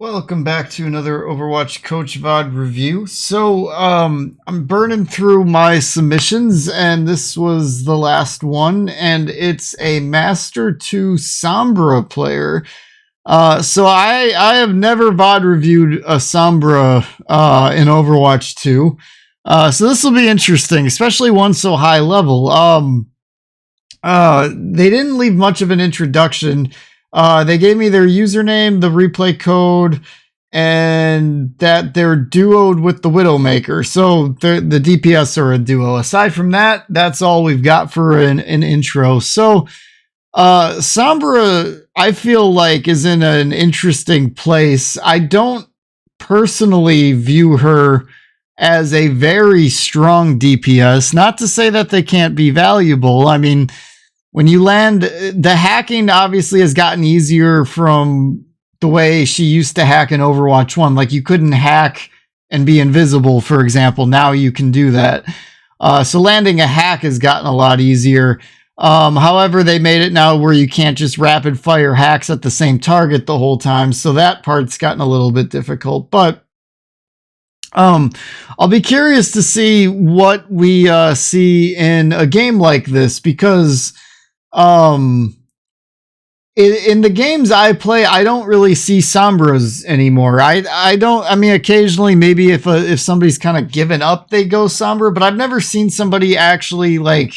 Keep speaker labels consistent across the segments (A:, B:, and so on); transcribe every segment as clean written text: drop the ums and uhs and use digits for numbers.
A: Welcome back to another Overwatch Coach VOD review. So, I'm burning through my submissions, and this was the last one, and it's a Master 2 Sombra player. So I have never VOD reviewed a Sombra in Overwatch 2. So this will be interesting, especially one so high level. They didn't leave much of an introduction. They gave me their username, the replay code, and that they're duoed with the Widowmaker. So the DPS are a duo. Aside from that, that's all we've got for an intro. So Sombra, I feel like, is in an interesting place. I don't personally view her as a very strong DPS. Not to say that they can't be valuable. I mean, when you land, the hacking obviously has gotten easier from the way she used to hack in Overwatch 1. Like, you couldn't hack and be invisible, for example. Now you can do that. So landing a hack has gotten a lot easier. However, they made it now where you can't just rapid fire hacks at the same target the whole time. So that part's gotten a little bit difficult. But I'll be curious to see what we see in a game like this, because in the games I play, I don't really see Sombras anymore. I mean, occasionally maybe if somebody's kind of given up, they go Sombra, but I've never seen somebody actually, like,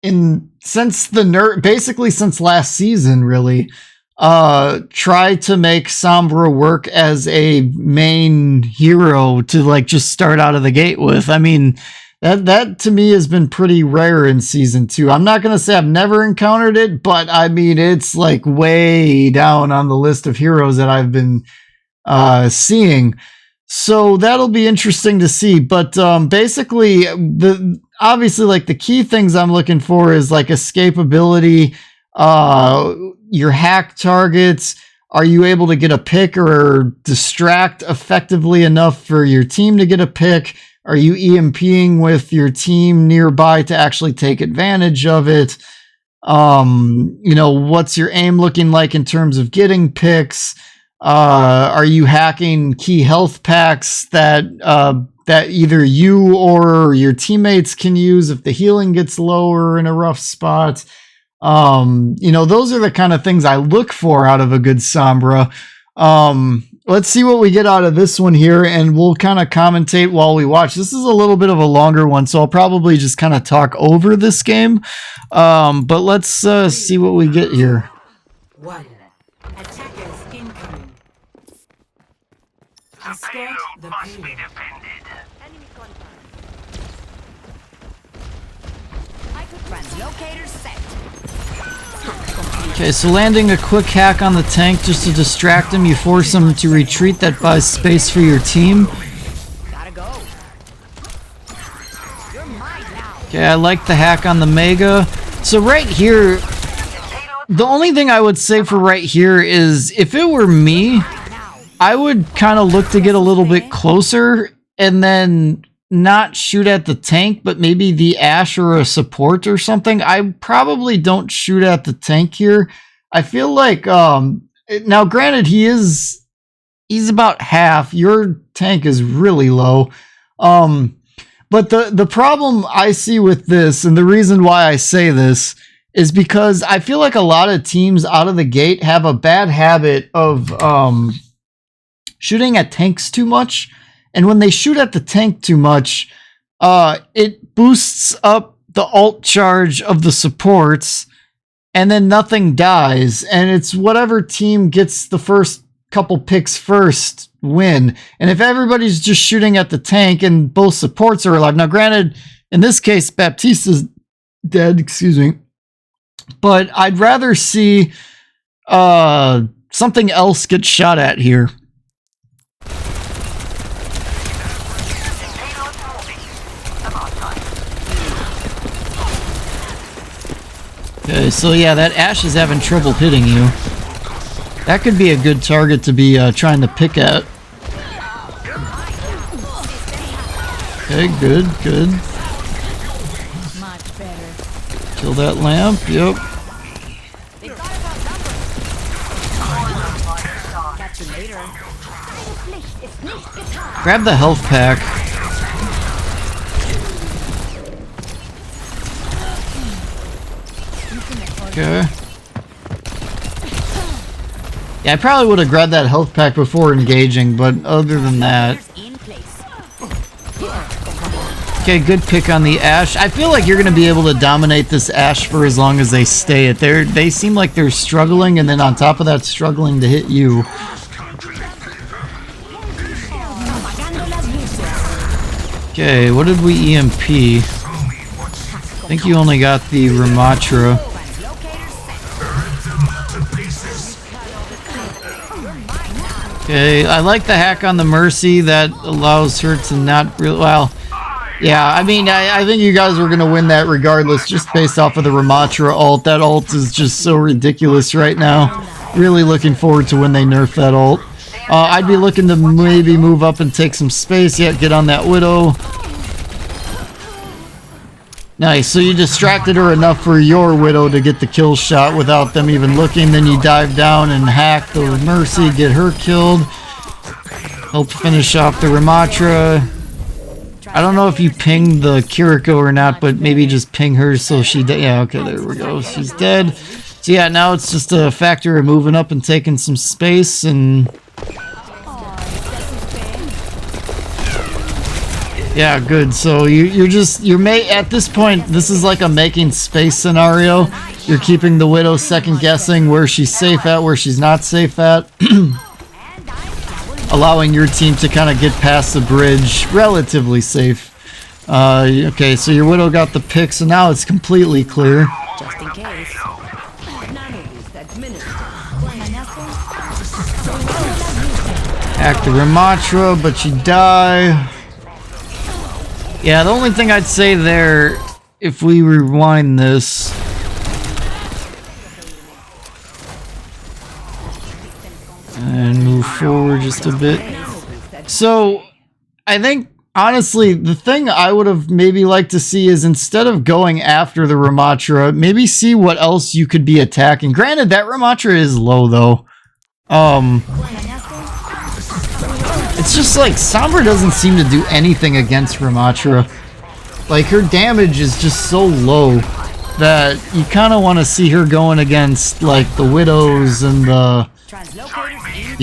A: basically since last season, really, try to make Sombra work as a main hero to, like, just start out of the gate with. I mean, that to me has been pretty rare in season 2. I'm not going to say I've never encountered it, but I mean, it's like way down on the list of heroes that I've been seeing. So that'll be interesting to see. But basically, obviously, like, the key things I'm looking for is, like, escapability, your hack targets. Are you able to get a pick or distract effectively enough for your team to get a pick? Are you EMPing with your team nearby to actually take advantage of it? You know, what's your aim looking like in terms of getting picks? Are you hacking key health packs that either you or your teammates can use if the healing gets lower in a rough spot? You know, those are the kind of things I look for out of a good Sombra. Let's see what we get out of this one here, and we'll kind of commentate while we watch. This is a little bit of a longer one, so I'll probably just kind of talk over this game. But let's see what we get here.
B: One. Attackers incoming. Escort the payload. Enemy contact. Translocator set.
A: Okay, so landing a quick hack on the tank just to distract him. You force him to retreat. That buys space for your team.
B: Gotta go. You're mine now.
A: Okay, I like the hack on the Mega. So right here, the only thing I would say for right here is, if it were me, I would kind of look to get a little bit closer and then not shoot at the tank, but maybe the Ashe or a support or something. I probably don't shoot at the tank here. I feel like, now granted, he's about half. Your tank is really low. But the problem I see with this, and the reason why I say this, is because I feel like a lot of teams out of the gate have a bad habit of shooting at tanks too much. And when they shoot at the tank too much, it boosts up the ult charge of the supports, and then nothing dies. And it's whatever team gets the first couple picks first win. And if everybody's just shooting at the tank and both supports are alive, now granted, in this case, Baptista's dead, excuse me, but I'd rather see something else get shot at here. Okay, so yeah, that Ashe is having trouble hitting you. That could be a good target to be trying to pick at. Okay, good.
B: Much better.
A: Kill that lamp, yep.
B: Catch Catch you later.
A: Grab the health pack. Okay. Yeah, I probably would have grabbed that health pack before engaging, but other than that... Okay, good pick on the Ashe. I feel like you're going to be able to dominate this Ashe for as long as they stay it. They seem like they're struggling, and then on top of that, struggling to hit you. Okay, what did we EMP? I think you only got the Ramatra. Okay, I like the hack on the Mercy. That allows her to not really... Well, yeah, I mean, I think you guys were going to win that regardless, just based off of the Ramatra ult. That ult is just so ridiculous right now. Really looking forward to when they nerf that ult. I'd be looking to maybe move up and take some space. Yeah, get on that Widow. Nice, so you distracted her enough for your Widow to get the kill shot without them even looking. Then you dive down and hack the Mercy, get her killed. Help finish off the Ramatra. I don't know if you pinged the Kiriko or not, but maybe just ping her so she... Yeah, okay, there we go. She's dead. So yeah, now it's just a factor of moving up and taking some space and... Yeah, good. So you're at this point, this is like a making space scenario. You're keeping the Widow second guessing where she's safe at, where she's not safe at. Allowing your team to kind of get past the bridge relatively safe. Okay, so your Widow got the pick, so now it's completely clear.
B: Just in case.
A: Hack the Ramatra, but you die. Yeah, the only thing I'd say there, if we rewind this... And move forward just a bit. So, I think, honestly, the thing I would have maybe liked to see is instead of going after the Ramatra, maybe see what else you could be attacking. Granted, that Ramatra is low, though. It's just like, Sombra doesn't seem to do anything against Ramatra. Like, her damage is just so low that you kind of want to see her going against, like, the Widows and the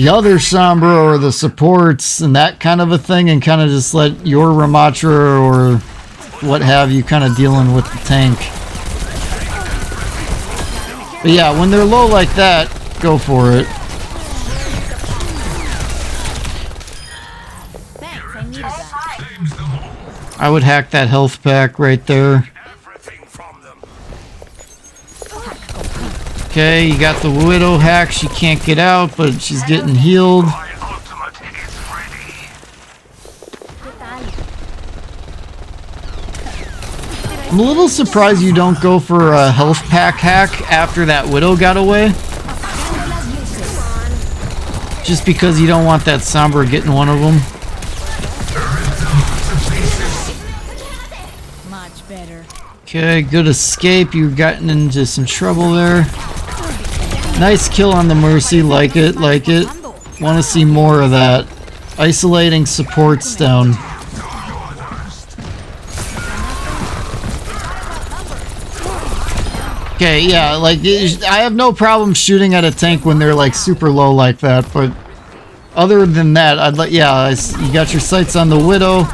A: other Sombra or the supports and that kind of a thing, and kind of just let your Ramatra or what have you kind of dealing with the tank. But yeah, when they're low like that, go for it. I would hack that health pack right there. Okay, you got the Widow hack. She can't get out, but she's getting healed. I'm a little surprised you don't go for a health pack hack after that Widow got away. Just because you don't want that Sombra getting one of them.
B: Much better.
A: Okay, good escape. You've gotten into some trouble there. Nice kill on the Mercy. Like it, like it. Want to see more of that. Isolating supports down. Okay, yeah, like, I have no problem shooting at a tank when they're, like, super low like that, but other than that, I'd like, yeah, you got your sights on the Widow.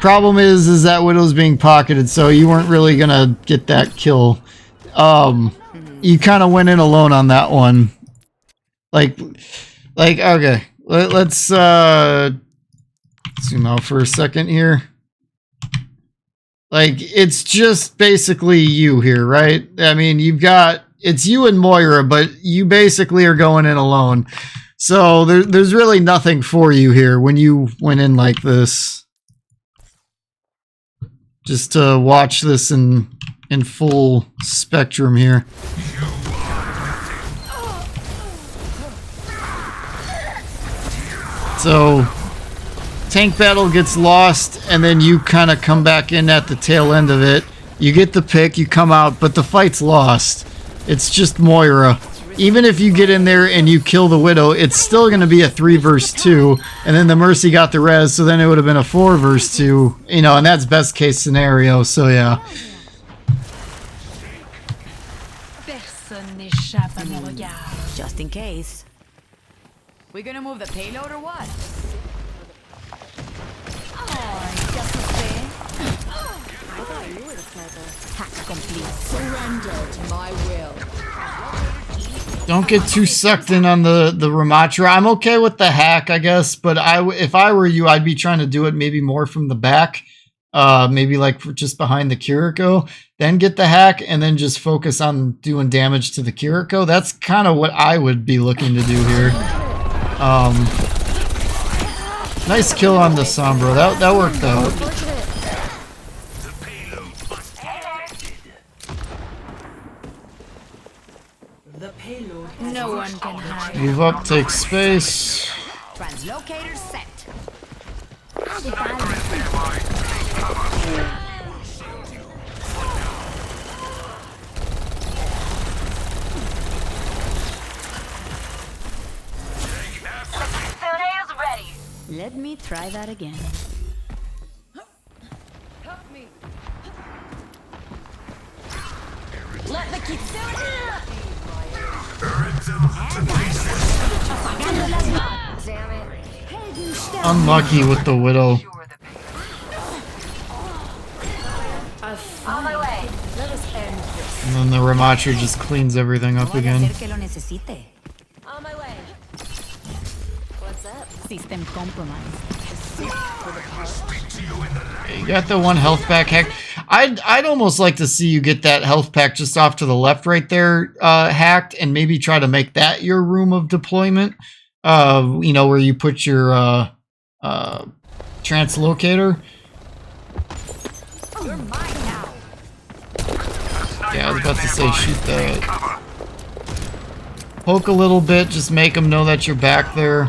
A: Problem is that Widow's being pocketed, so you weren't really gonna get that kill. You kind of went in alone on that one. Like, okay, let's, zoom out for a second here. Like, it's just basically you here, right? I mean, it's you and Moira, but you basically are going in alone. So there's really nothing for you here when you went in like this. Just to watch this in full spectrum here. So tank battle gets lost, and then you kind of come back in at the tail end of it. You get the pick, you come out, but the fight's lost. It's just Moira. even if you get in there and you kill the Widow, it's still going to be a 3 versus 2, and then the Mercy got the res, so then it would have been a 4 versus 2, you know, and that's best case scenario, so yeah.
B: Just in case. We gonna move the payload or what? Hack complete. Surrender to my will.
A: Don't get too sucked in on the Ramatra. I'm okay with the hack, I guess, but if I were you, I'd be trying to do it maybe more from the back. Maybe like just behind the Kiriko, then get the hack, and then just focus on doing damage to the Kiriko. That's kind of what I would be looking to do here. Nice kill on the Sombra. That worked out.
B: No one can hide.
A: Move up, take space.
B: Translocator set. Let me try that again. Help me. Let the Kitsune.
A: Unlucky with the Widow.
B: On my way. Let us end this.
A: And then the Ramatra just cleans everything up again.
B: On my way. What's up? System compromised.
A: You got the 1 health pack hack. I'd almost like to see you get that health pack just off to the left right there hacked, and maybe try to make that your room of deployment. You know, where you put your translocator.
B: You're mine now.
A: Yeah, I was about to say shoot that. Poke a little bit, just make them know that you're back there.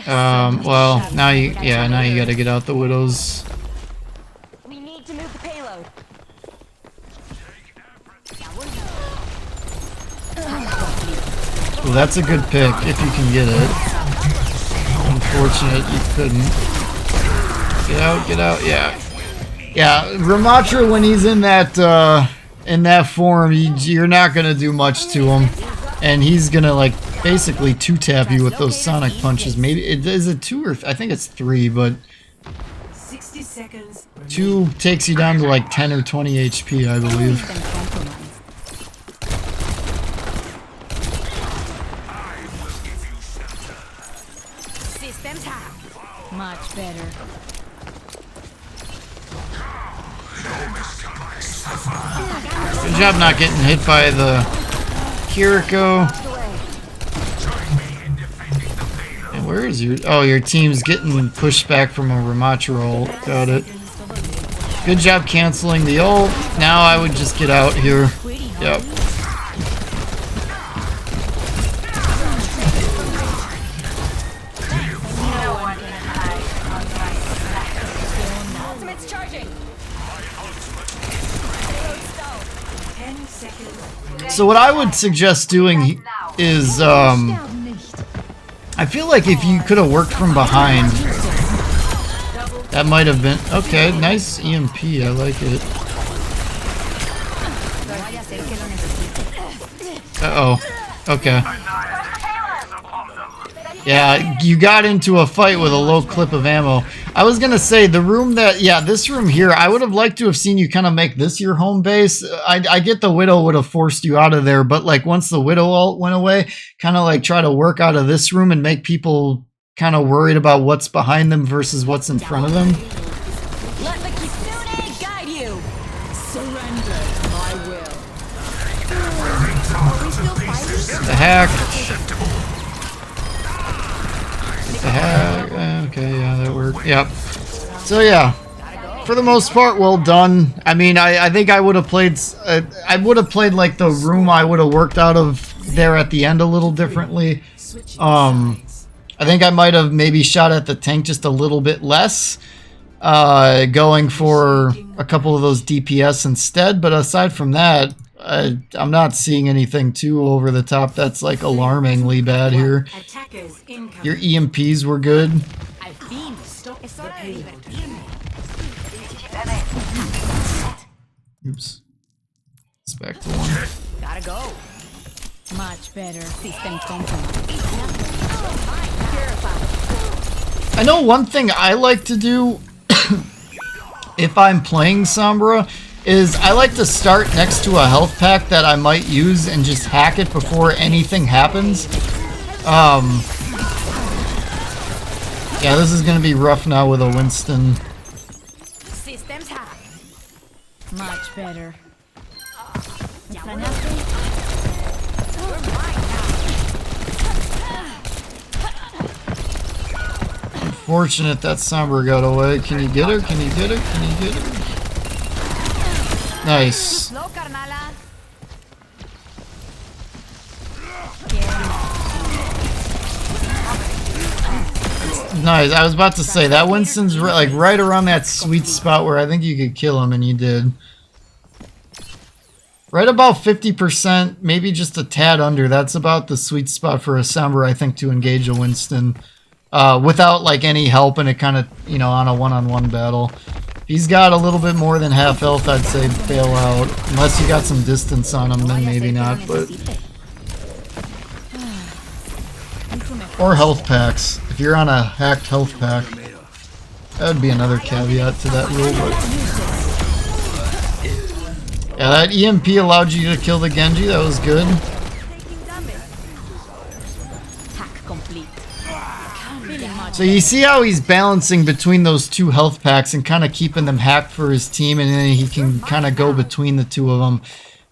A: Well, now you gotta get out the Widows.
B: We need to move the payload.
A: Well, that's a good pick if you can get it. Unfortunate you couldn't. Get out, yeah. Yeah, Ramatra, when he's in that form, you're not gonna do much to him. And he's gonna like basically 2-tap you with those sonic punches. Maybe is it 2 or I think it's 3, but
C: 60 seconds.
A: 2 takes you down to like 10 or 20 HP, I believe.
B: Systems hack. Much better.
A: Good job not getting hit by the Kiriko. And where is your... Oh, your team's getting pushed back from a Ramatra ult. Got it. Good job canceling the ult. Now I would just get out here. Yep. So what I would suggest doing is, I feel like if you could have worked from behind, that might have been, okay, nice EMP, I like it. Uh-oh, okay. Yeah, you got into a fight with a low clip of ammo. I was gonna say, the room that, yeah, this room here, I would have liked to have seen you kind of make this your home base. I get the Widow would have forced you out of there, but like once the Widow ult went away, kind of like try to work out of this room and make people kind of worried about what's behind them versus what's in front of them.
B: Let the Kitsune guide you. Surrender my will. Are we still fighting?
A: The hack. The hack. Okay, yeah, that worked. Yep. So yeah, for the most part, well done. I mean, I think I would have played. I would have played like the room I would have worked out of there at the end a little differently. I think I might have maybe shot at the tank just a little bit less, going for a couple of those DPS instead. But aside from that, I'm not seeing anything too over the top that's like alarmingly bad here.
C: Attackers incoming.
A: Your EMPs were good.
B: Al fin.
C: Stop
B: Es
C: the
B: hora de
C: payload.
B: divertirme.
A: Oops. It's back to 1.
B: Gotta go. Much better. System complete.
A: I know one thing I like to do if I'm playing Sombra is I like to start next to a health pack that I might use and just hack it before anything happens. Yeah, this is gonna be rough now with a Winston.
B: Systems hacked. Much better.
A: Unfortunate that Sombra got away. Can you get her? Can you get her? Can you get her? Nice.
B: Slow, carnala.
A: Nice. I was about to say that Winston's like right around that sweet spot where I think you could kill him, and you did. Right about 50%, maybe just a tad under. That's about the sweet spot for a Sombra, I think, to engage a Winston without like any help, and it kind of, you know, on a one-on-one battle. If he's got a little bit more than half health, I'd say bail out. Unless you got some distance on him, then maybe not. But or health packs. If you're on a hacked health pack, that would be another caveat to that rule. But yeah, that EMP allowed you to kill the Genji. That was good.
B: Hack complete.
A: So you see how he's balancing between those two health packs and kind of keeping them hacked for his team, and then he can kind of go between the two of them.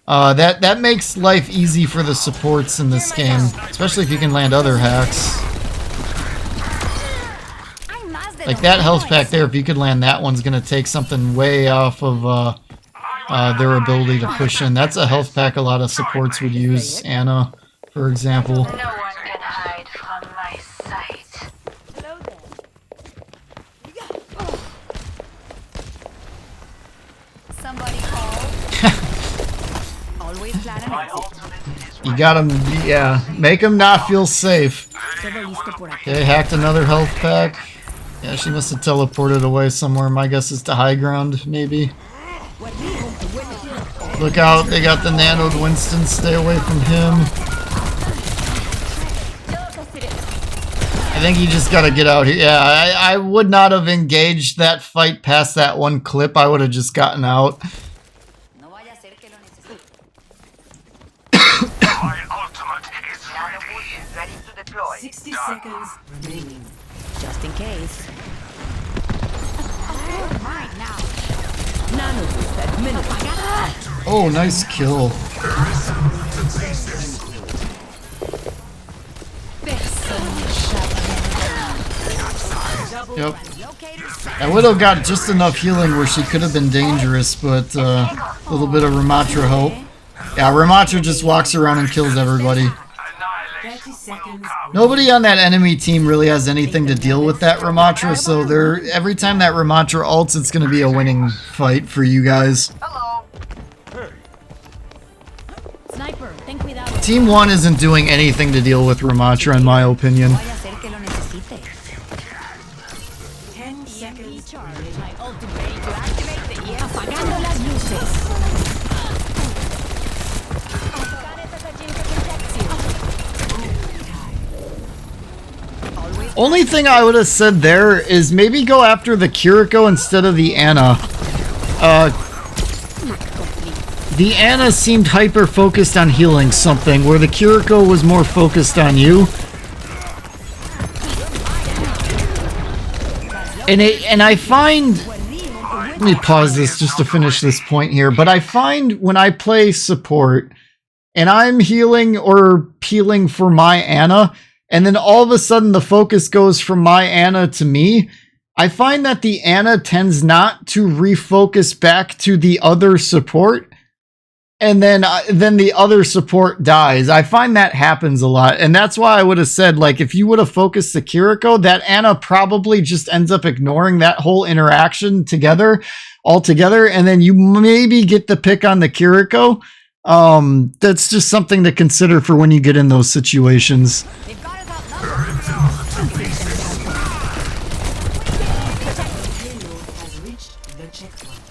A: That makes life easy for the supports in this game, especially if you can land other hacks. Like that health pack there, if you could land that one's going to take something way off of their ability to push in. That's a health pack a lot of supports would use. Anna, for example.
D: No one can hide from my sight.
B: Hello there. Somebody call. Always plan an exit.
A: You got him, yeah. Make him not feel safe.
B: Todo listo por aquí.
A: Okay, hacked another health pack. Yeah, she must have teleported away somewhere. My guess is to high ground, maybe. Look out, they got the nanoed Winston. Stay away from him. I think you just gotta get out here. Yeah, I would not have engaged that fight past that one clip. I would have just gotten out.
B: No vaya a ser que lo necesite.
D: My ultimate is ready to deploy.
C: 60 seconds remaining.
B: Just in case. Right now. None of this administered.
A: Oh, nice kill. Yep. And Widow got just enough healing where she could have been dangerous, but a little bit of Ramatra help. Yeah, Ramatra just walks around and kills everybody.
C: 30 seconds.
A: Nobody on that enemy team really has anything to deal with that Ramatra, so every time that Ramatra ults, it's going to be a winning fight for you guys.
D: Hello.
B: Sniper, ten cuidado.
A: Team 1 isn't doing anything to deal with Ramatra, in my opinion.
B: No vaya a ser que lo necesite.
C: 10 seconds.
B: My ultimate ready to activate the EMP. Apagando las luces.
A: Only thing I would have said there is maybe go after the Kiriko instead of the Ana. The Ana seemed hyper-focused on healing something, where the Kiriko was more focused on you. And I find... Let me pause this just to finish this point here. But I find when I play support, and I'm healing or peeling for my Ana, and then all of a sudden the focus goes from my Ana to me, I find that the Ana tends not to refocus back to the other support, and then the other support dies. I find that happens a lot, and that's why I would have said, like, if you would have focused the Kiriko, that Ana probably just ends up ignoring that whole interaction altogether, and then you maybe get the pick on the Kiriko. That's just something to consider for when you get in those situations.
B: They've got us outnumbered.
C: Payload has reached the checkpoint.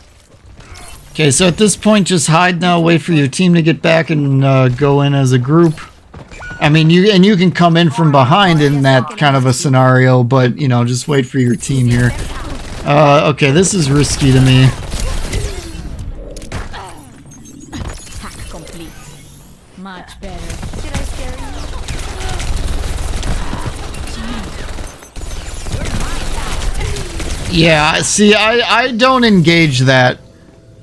A: Okay, so at this point, just hide now. Wait for your team to get back and go in as a group. I mean, you can come in from behind in that kind of a scenario, but you know, just wait for your team here. Okay, this is risky to me.
B: Hack complete. Much better. Did I scare you?
A: Yeah, see, I don't engage that.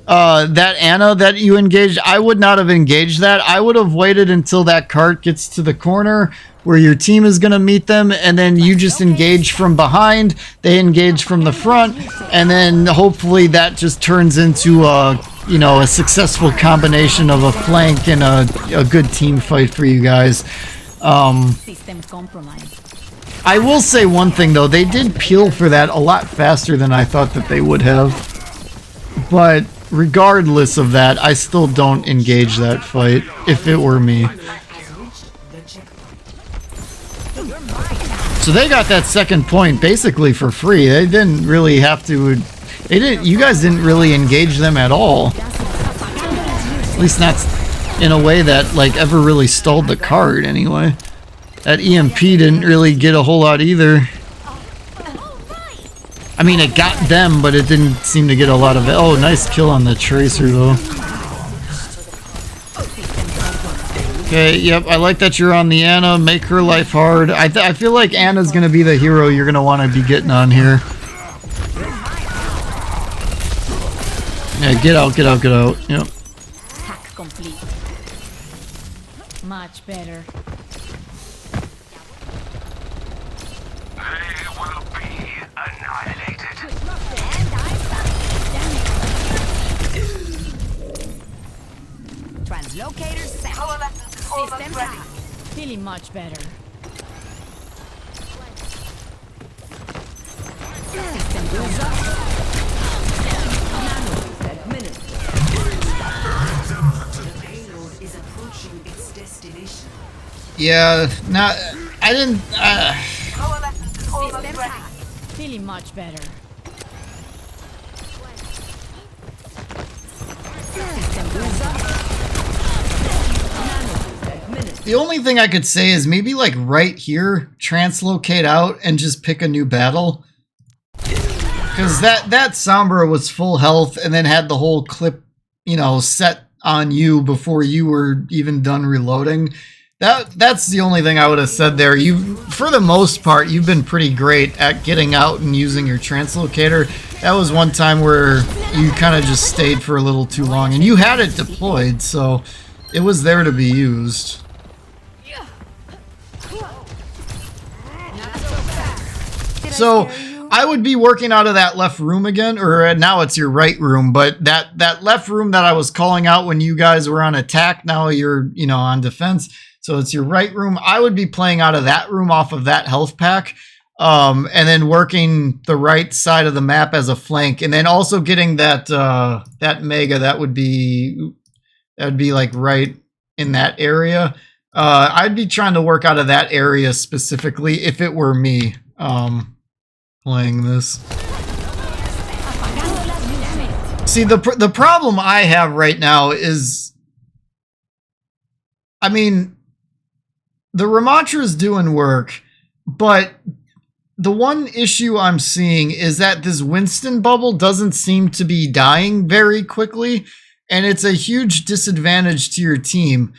A: That Anna that you engaged, I would not have engaged that. I would have waited until that cart gets to the corner where your team is going to meet them, and then you just engage from behind, they engage from the front, and then hopefully that just turns into a, you know, a successful combination of a flank and a good team fight for you guys.
B: System compromised.
A: I will say one thing though, they did peel for that a lot faster than I thought that they would have. But regardless of that, I still don't engage that fight if it were me.
C: Has reached the checkpoint.
A: So they got that second point basically for free. They didn't really have to. They didn't. You guys didn't really engage them at all. At least not in a way that like ever really stalled the card. Anyway, that EMP didn't really get a whole lot either. I mean, it got them, but it didn't seem to get a lot of it. Oh, nice kill on the Tracer, though. Okay, yep, I like that you're on the Anna. Make her life hard. I feel like Anna's going to be the hero you're going to want to be getting on here. Yeah, get out, get out, get out. Yep.
B: Hack complete. Much better.
D: They will be annihilated.
B: Translocator set.
D: Coalescence is almost
B: System
D: ready.
B: hack. Feeling much better. System goes up.
C: The payload is approaching its destination.
A: Yeah, not. I didn't.
D: Coalescence is almost
B: System
D: ready.
B: hack. Feeling much better. System goes up.
A: The only thing I could say is maybe like right here, translocate out and just pick a new battle. Because that Sombra was full health and then had the whole clip, you know, set on you before you were even done reloading. That's the only thing I would have said there. You, for the most part, you've been pretty great at getting out and using your translocator. That was one time where you kind of just stayed for a little too long, and you had it deployed, so it was there to be used. So I would be working out of that left room again, or now it's your right room, but that left room that I was calling out when you guys were on attack, now you're, you know, on defense. So it's your right room. I would be playing out of that room off of that health pack, and then working the right side of the map as a flank, and then also getting that that mega. That would be like right in that area. I'd be trying to work out of that area specifically if it were me playing this. See, the problem I have right now is, I mean, the Ramantra's doing work, but the one issue I'm seeing is that this Winston bubble doesn't seem to be dying very quickly, and it's a huge disadvantage to your team.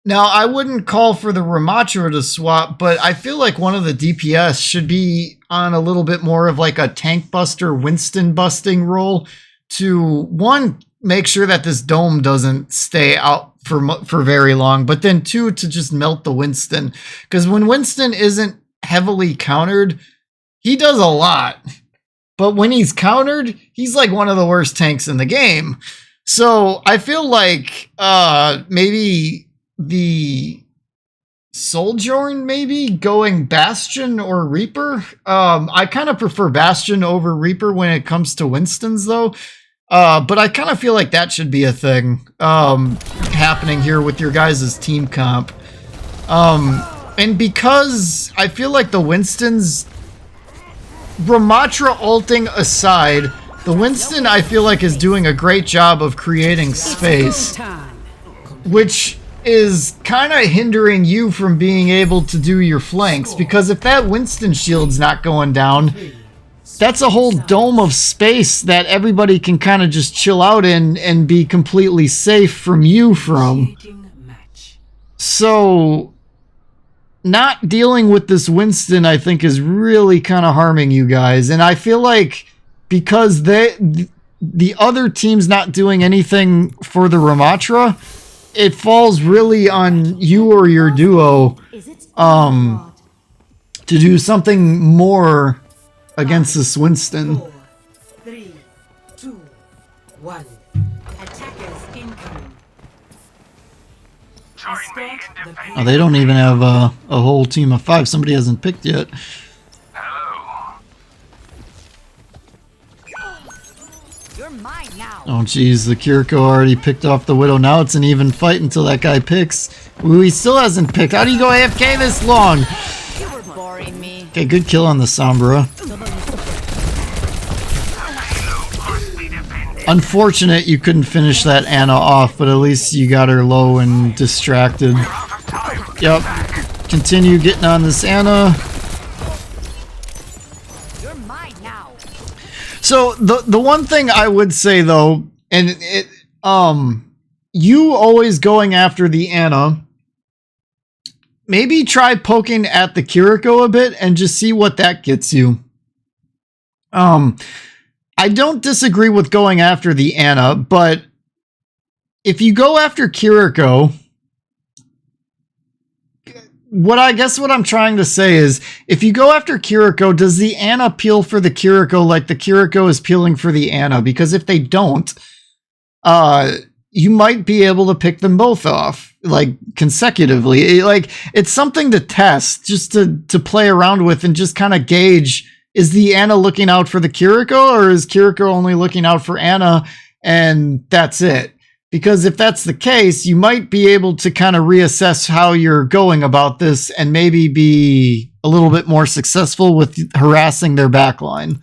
A: Now, I wouldn't call for the Ramantra to swap, but I feel like one of the DPS should be on a little bit more of like a tank buster, Winston busting role to, one, make sure that this dome doesn't stay out for very long, but then two, to just melt the Winston. Because when Winston isn't heavily countered, he does a lot. But when he's countered, he's like one of the worst tanks in the game. So I feel like maybe the Sojourn, maybe going Bastion or Reaper. I kind of prefer Bastion over Reaper when it comes to Winstons, though. But I kind of feel like that should be a thing happening here with your guys' team comp. And because I feel like the Winston's, Ramatra ulting aside, the Winston I feel like is doing a great job of creating space, which is kind of hindering you from being able to do your flanks, because if that Winston shield's not going down, that's a whole dome of space that everybody can kind of just chill out in and be completely safe from you from. So not dealing with this Winston, I think, is really kind of harming you guys. And I feel like because the other team's not doing anything for the Ramatra, it falls really on you or your duo to do something more against this Winston.
C: 4, 3, 2, 1. Attackers incoming. Escort the
A: Oh, they don't even have a whole team of 5. Somebody hasn't picked yet.
B: You're mine now.
A: Oh, jeez, the Kiriko already picked off the Widow. Now it's an even fight until that guy picks. Ooh, he still hasn't picked. How do you go AFK this long?
B: You were boring me.
A: Okay, good kill on the Sombra. Unfortunate you couldn't finish that Anna off, but at least you got her low and distracted. Yep. Continue getting on this Anna.
B: You're mine now.
A: So the one thing I would say though, and you always going after the Anna, maybe try poking at the Kiriko a bit and just see what that gets you. I don't disagree with going after the Anna, but if you go after Kiriko, what I'm trying to say is, if you go after Kiriko, does the Anna peel for the Kiriko like the Kiriko is peeling for the Anna? Because if they don't, you might be able to pick them both off, like, consecutively. It's something to test, just to play around with and just kind of gauge, is the Anna looking out for the Kiriko, or is Kiriko only looking out for Anna and that's it? Because if that's the case, you might be able to kind of reassess how you're going about this and maybe be a little bit more successful with harassing their backline.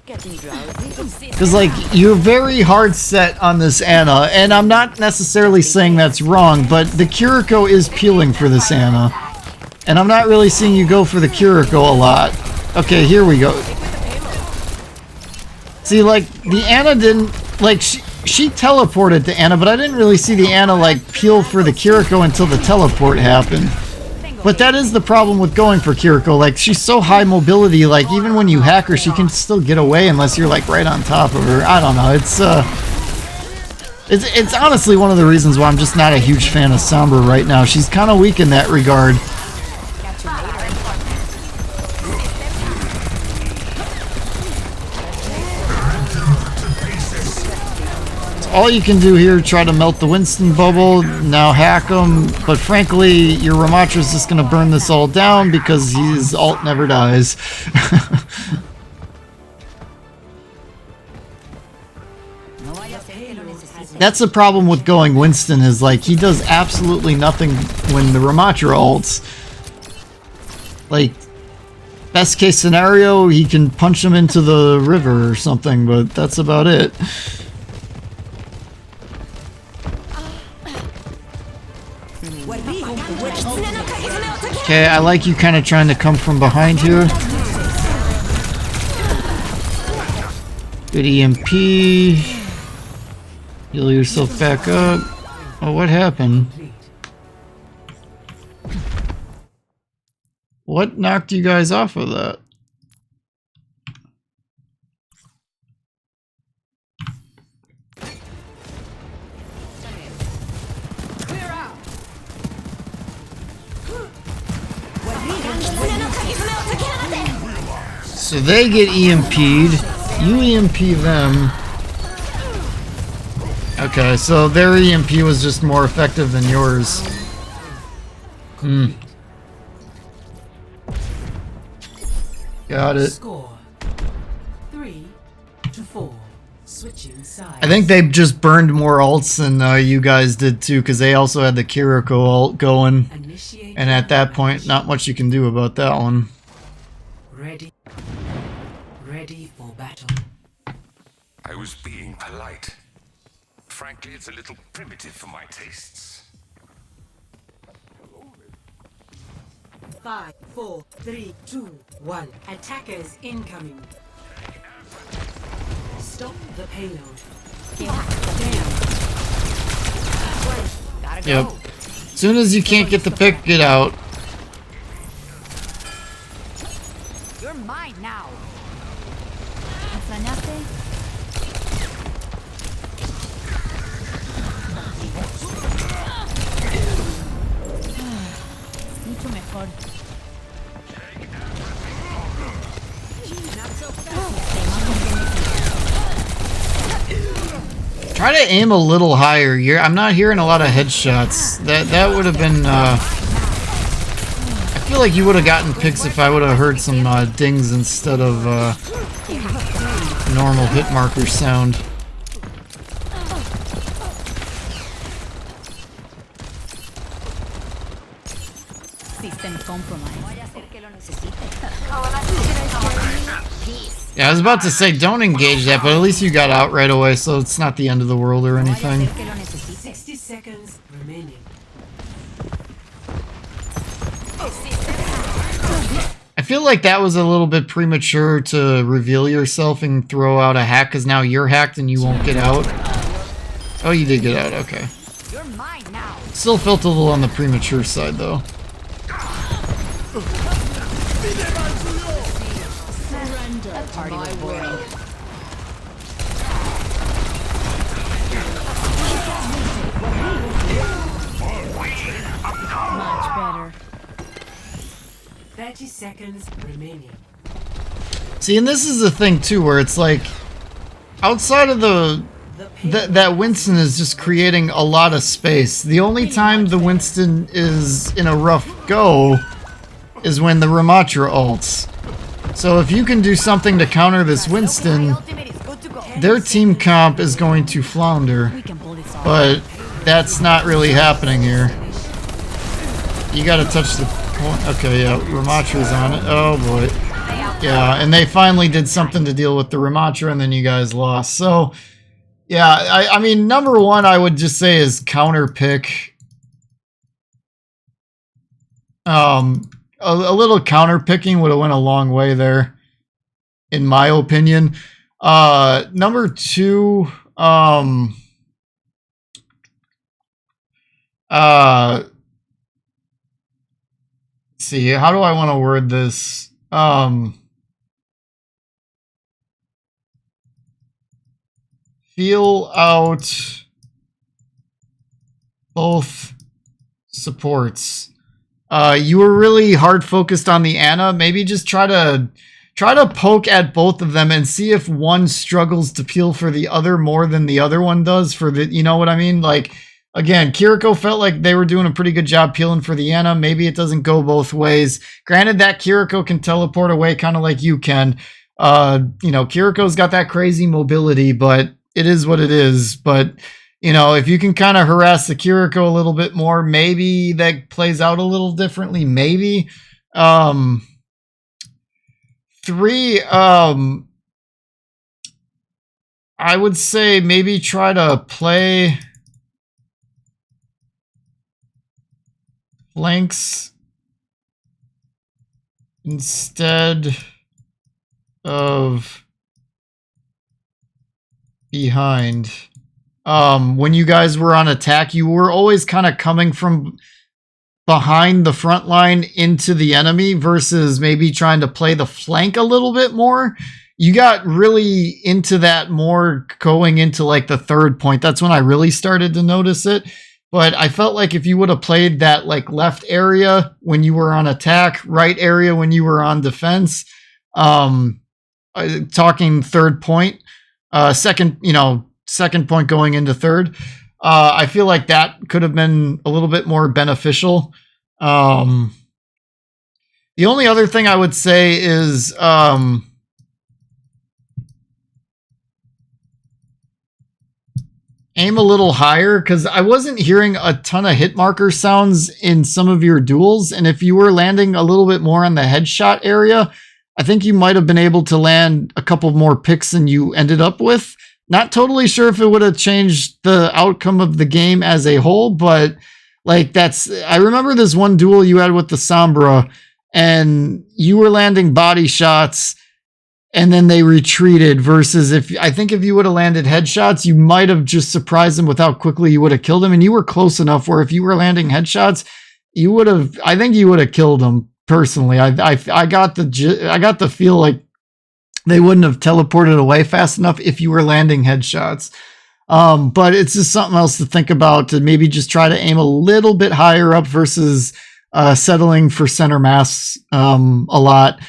A: Because, like, you're very hard set on this Anna, and I'm not necessarily saying that's wrong, but the Kiriko is peeling for this Anna. And I'm not really seeing you go for the Kiriko a lot. Okay, here we go. See, like, the Anna didn't, like, she teleported to Anna, but I didn't really see the Anna, like, peel for the Kiriko until the teleport happened. But that is the problem with going for Kiriko. Like, she's so high mobility, like, even when you hack her, she can still get away unless you're, like, right on top of her. I don't know, it's honestly one of the reasons why I'm just not a huge fan of Sombra right now. She's kind of weak in that regard. All you can do here, try to melt the Winston bubble, now hack him, but frankly, your Ramatra's just going to burn this all down because his ult never dies. That's the problem with going Winston, is like, he does absolutely nothing when the Ramatra ults. Like, best case scenario, he can punch him into the river or something, but that's about it. Okay, I like you kind of trying to come from behind here. Good EMP. Heal yourself back up. Oh, what happened? What knocked you guys off of that? So they get EMP'd, you EMP them. Okay, so their EMP was just more effective than yours. Got it.
C: Score 3-4. Switching sides.
A: I think they just burned more ults than you guys did too, because they also had the Kiriko ult going.
C: Initiate
A: And at that point, not much you can do about that one.
C: ready. Ready for battle.
E: I was being polite. Frankly, it's a little primitive for my tastes.
C: 5, 4, 3, 2, 1. Attackers incoming. Stop the payload.
B: Gotta go.
A: Yep. As soon as you can't get the pick, get out.
B: You're mine now. ¿Extrañaste? Mucho mejor.
A: Try to aim a little higher. I'm not hearing a lot of headshots. That would have been. I feel like you would have gotten picks if I would have heard some dings instead of normal hit marker sound.
B: System compromised.
A: Yeah, I was about to say don't engage that, but at least you got out right away, so it's not the end of the world or anything.
C: 60 seconds remaining.
A: I feel like that was a little bit premature to reveal yourself and throw out a hack, because now you're hacked and you won't get out. Oh, you did get out, okay.
B: You're mine now.
A: Still felt a little on the premature side, though.
B: That party was boring. Much better.
C: 30 seconds remaining.
A: See, and this is the thing, too, where it's like, outside of that Winston is just creating a lot of space. The only time the Winston is in a rough go is when the Ramatra ults. So if you can do something to counter this Winston, their team comp is going to flounder.
B: We can pull this off.
A: But that's not really happening here. You gotta touch the point. Okay, yeah, Ramatra's on it. Oh boy. Yeah, and they finally did something to deal with the Ramatra, and then you guys lost. So, yeah, I mean, number one, I would just say is counter pick. A little counter picking would have went a long way there, in my opinion. Number two, let's see, how do I want to word this? Feel out both supports. You were really hard focused on the Ana. Maybe just try to poke at both of them and see if one struggles to peel for the other more than the other one does for the, you know what I mean? Like, again, Kiriko felt like they were doing a pretty good job peeling for the Ana. Maybe it doesn't go both ways. Granted, that Kiriko can teleport away kind of like you can. You know, Kiriko's got that crazy mobility, but it is what it is. But, you know, if you can kind of harass the Kiriko a little bit more, maybe that plays out a little differently. Maybe. Three, I would say maybe try to play flanks instead of behind. When you guys were on attack, you were always kind of coming from behind the front line into the enemy versus maybe trying to play the flank a little bit more. You got really into that more going into like the third point. That's when I really started to notice it. But I felt like if you would have played that like left area when you were on attack, right area when you were on defense, talking third point, second point going into third, I feel like that could have been a little bit more beneficial. The only other thing I would say is aim a little higher, because I wasn't hearing a ton of hit marker sounds in some of your duels. And if you were landing a little bit more on the headshot area, I think you might have been able to land a couple more picks than you ended up with. Not totally sure if it would have changed the outcome of the game as a whole, but like I remember this one duel you had with the Sombra, and you were landing body shots and then they retreated, versus I think if you would have landed headshots, you might have just surprised them with how quickly you would have killed them. And you were close enough where if you were landing headshots, I think you would have killed them personally. I got the feel like they wouldn't have teleported away fast enough if you were landing headshots. But it's just something else to think about, to maybe just try to aim a little bit higher up versus settling for center mass a lot.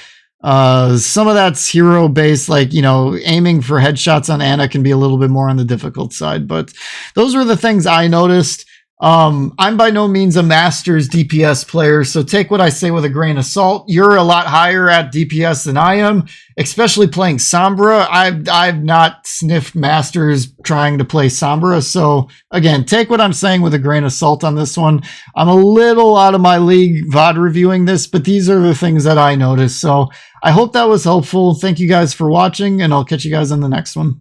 A: Some of that's hero based, like, aiming for headshots on Ana can be a little bit more on the difficult side, but those were the things I noticed. I'm by no means a master's DPS player, so take what I say with a grain of salt. You're a lot higher at DPS than I am, especially playing Sombra. I've not sniffed masters trying to play Sombra, so again, take what I'm saying with a grain of salt on this one. I'm a little out of my league VOD reviewing this, but these are the things that I noticed, so I hope that was helpful. Thank you guys for watching, and I'll catch you guys on the next one.